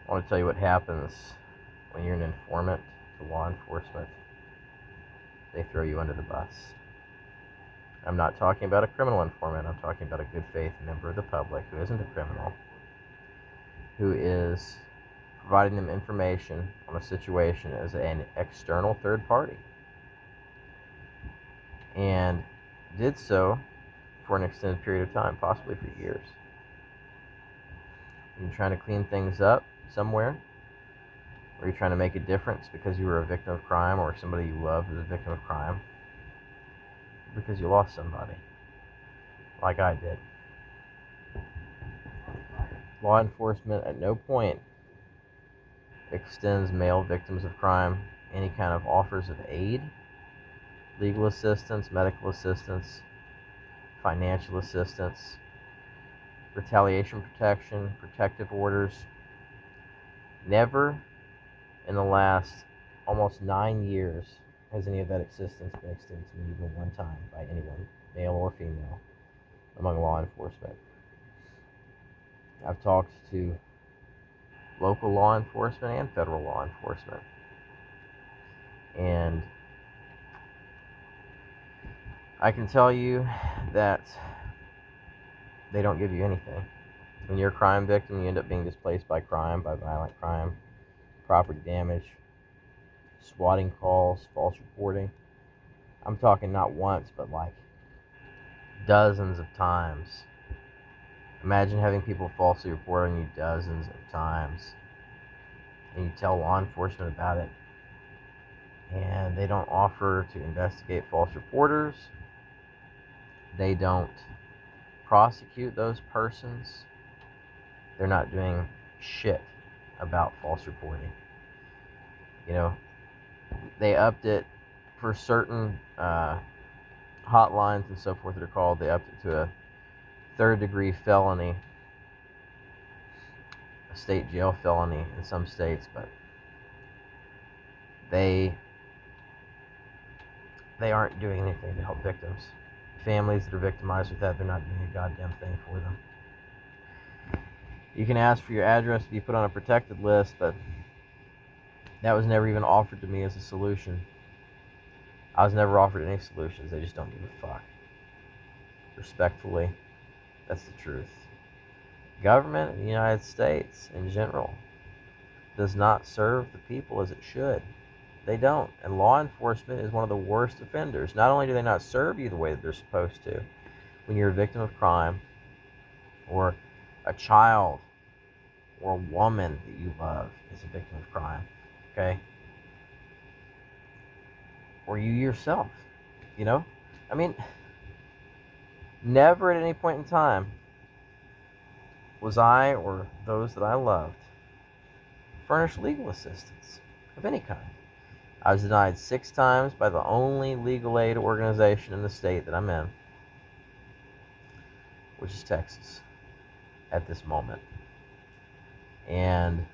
I want to tell you what happens when you're an informant to law enforcement. They throw you under the bus. I'm not talking about a criminal informant. I'm talking about a good faith member of the public who isn't a criminal, who is providing them information on a situation as an external third party, and did so for an extended period of time, possibly for years. You're trying to clean things up somewhere, or you're trying to make a difference because you were a victim of crime, or somebody you loved was a victim of crime, because you lost somebody, like I did. Law enforcement at no point extends male victims of crime any kind of offers of aid, legal assistance, medical assistance, financial assistance, retaliation protection, protective orders. Never in the last almost 9 years has any of that assistance been extended to me even one time by anyone, male or female, among law enforcement. I've talked to local law enforcement and federal law enforcement, and I can tell you that they don't give you anything. When you're a crime victim, you end up being displaced by crime, by violent crime, property damage, swatting calls, false reporting. I'm talking not once, but like dozens of times. Imagine having people falsely report on you dozens of times, and you tell law enforcement about it, and they don't offer to investigate false reporters. They don't prosecute those persons. They're not doing shit about false reporting. They upped it for certain hotlines and so forth that are called. They upped it to a third-degree felony, a state jail felony in some states, but they aren't doing anything to help victims. Families that are victimized with that, they're not doing a goddamn thing for them. You can ask for your address to be put on a protected list, but that was never even offered to me as a solution. I was never offered any solutions. They just don't give a fuck. Respectfully, that's the truth. Government in the United States in general does not serve the people as it should. They don't. And law enforcement is one of the worst offenders. Not only do they not serve you the way that they're supposed to, when you're a victim of crime, or a child or a woman that you love is a victim of crime, okay? Or you yourself, I mean, never at any point in time was I or those that I loved furnished legal assistance of any kind. I was denied 6 times by the only legal aid organization in the state that I'm in, which is Texas at this moment. And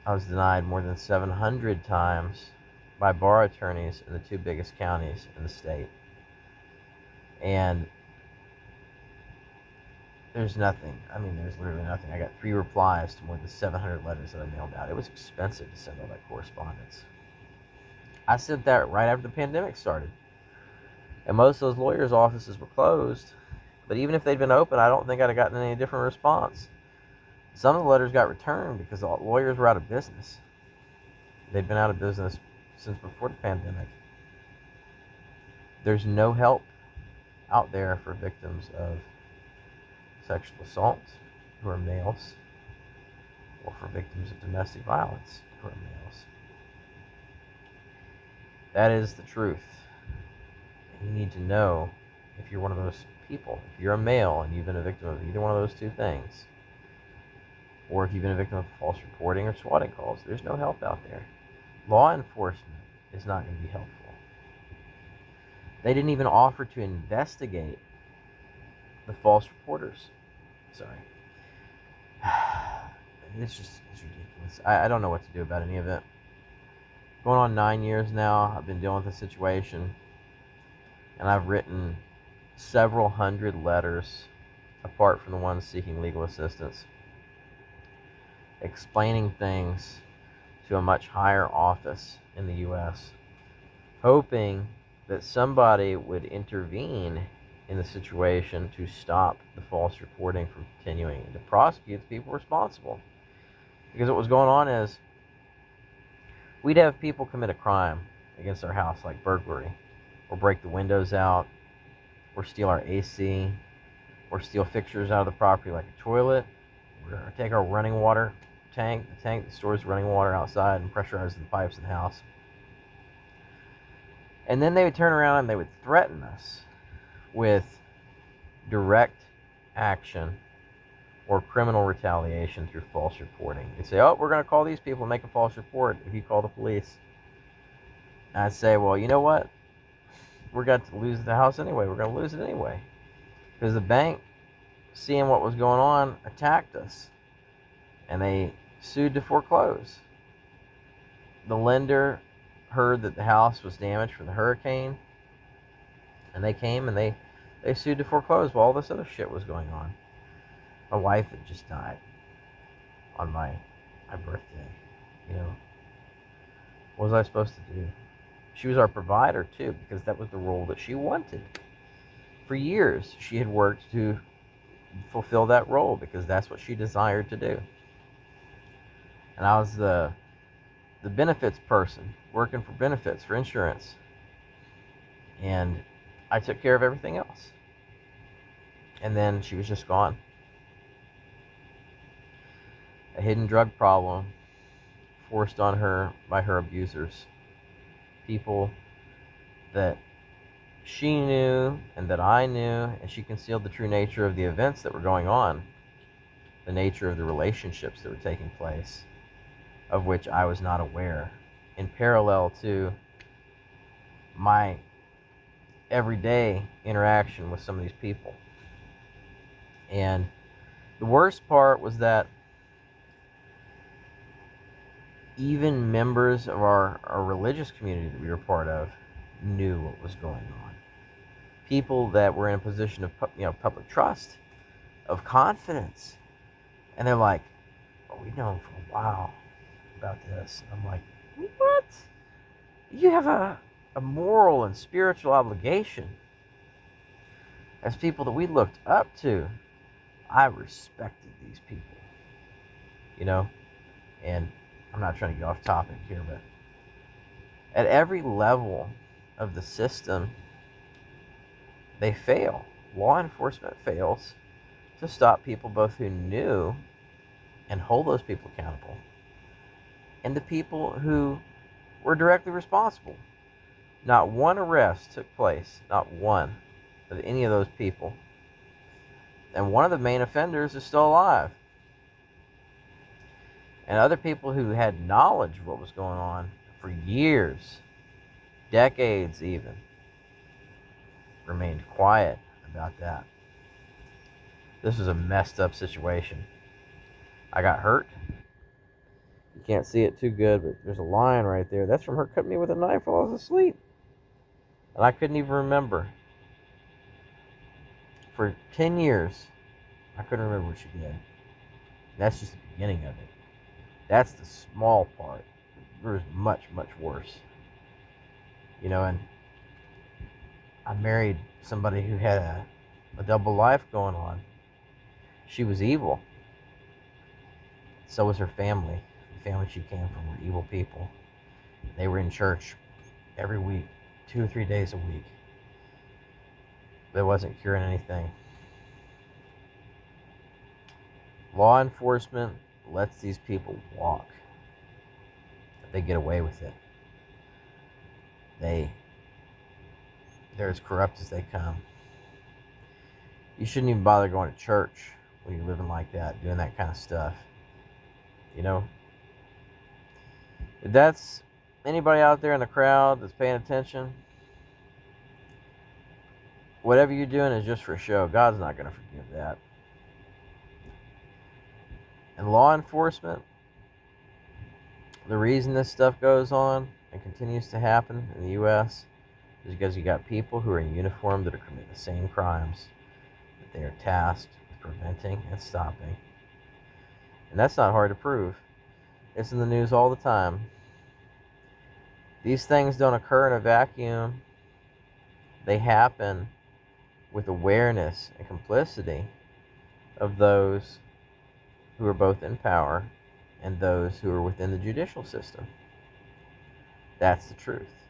I was denied more than 700 times by bar attorneys in the 2 biggest counties in the state. And there's nothing. There's literally nothing. I got 3 replies to more than 700 letters that I mailed out. It was expensive to send all that correspondence. I sent that right after the pandemic started. And most of those lawyers' offices were closed. But even if they'd been open, I don't think I'd have gotten any different response. Some of the letters got returned because the lawyers were out of business. They'd been out of business since before the pandemic. There's no help out there for victims of sexual assault who are males, or for victims of domestic violence who are males. That is the truth. And you need to know if you're one of those people. If you're a male and you've been a victim of either one of those 2 things, or if you've been a victim of false reporting or swatting calls, there's no help out there. Law enforcement is not going to be helpful. They didn't even offer to investigate the false reporters. Sorry. It's ridiculous. I don't know what to do about any of it. Going on 9 years now, I've been dealing with the situation, and I've written several hundred letters, apart from the ones seeking legal assistance, explaining things to a much higher office in the U.S., hoping that somebody would intervene in the situation to stop the false reporting from continuing and to prosecute the people responsible. Because what was going on is we'd have people commit a crime against our house, like burglary, or break the windows out, or steal our AC, or steal fixtures out of the property like a toilet, or take our running water tank, the tank that stores running water outside, and pressurize the pipes in the house. And then they would turn around and they would threaten us with direct action or criminal retaliation through false reporting. They'd say, oh, we're going to call these people and make a false report if you call the police. And I'd say, well, you know what? We're going to lose the house anyway. We're going to lose it anyway. Because the bank, seeing what was going on, attacked us. And they sued to foreclose. The lender heard that the house was damaged from the hurricane. And they came and they sued to foreclose while all this other shit was going on. My wife had just died on my birthday. You know, what was I supposed to do? She was our provider too, because that was the role that she wanted. For years, she had worked to fulfill that role because that's what she desired to do. And I was the benefits person, working for benefits, for insurance. And I took care of everything else. And then she was just gone. A hidden drug problem forced on her by her abusers. People that she knew and that I knew, and she concealed the true nature of the events that were going on, the nature of the relationships that were taking place, of which I was not aware, in parallel to my everyday interaction with some of these people. And the worst part was that even members of our religious community that we were part of knew what was going on. People that were in a position of public trust, of confidence. And they're like, oh, we've known for a while about this. And I'm like, what? You have a moral and spiritual obligation. As people that we looked up to, I respected these people. You know? And I'm not trying to get off topic here, but at every level of the system, they fail. Law enforcement fails to stop people both who knew and hold those people accountable, and the people who were directly responsible. Not one arrest took place, not one, of any of those people. And one of the main offenders is still alive. And other people who had knowledge of what was going on for years, decades even, remained quiet about that. This was a messed up situation. I got hurt. You can't see it too good, but there's a line right there. That's from her cutting me with a knife while I was asleep. And I couldn't even remember. For 10 years, I couldn't remember what she did. That's just the beginning of it. That's the small part. There's much, much worse. You know, and I married somebody who had a double life going on. She was evil. So was her family. The family she came from were evil people. They were in church every week, 2 or 3 days a week. That wasn't curing anything. Law enforcement lets these people walk. They get away with it. They're as corrupt as they come. You shouldn't even bother going to church when you're living like that, doing that kind of stuff. You know? If that's anybody out there in the crowd that's paying attention, whatever you're doing is just for show. God's not going to forgive that. And law enforcement, the reason this stuff goes on and continues to happen in the U.S. is because you got people who are in uniform that are committing the same crimes that they are tasked with preventing and stopping. And that's not hard to prove. It's in the news all the time. These things don't occur in a vacuum. They happen with awareness and complicity of those who are both in power and those who are within the judicial system. That's the truth.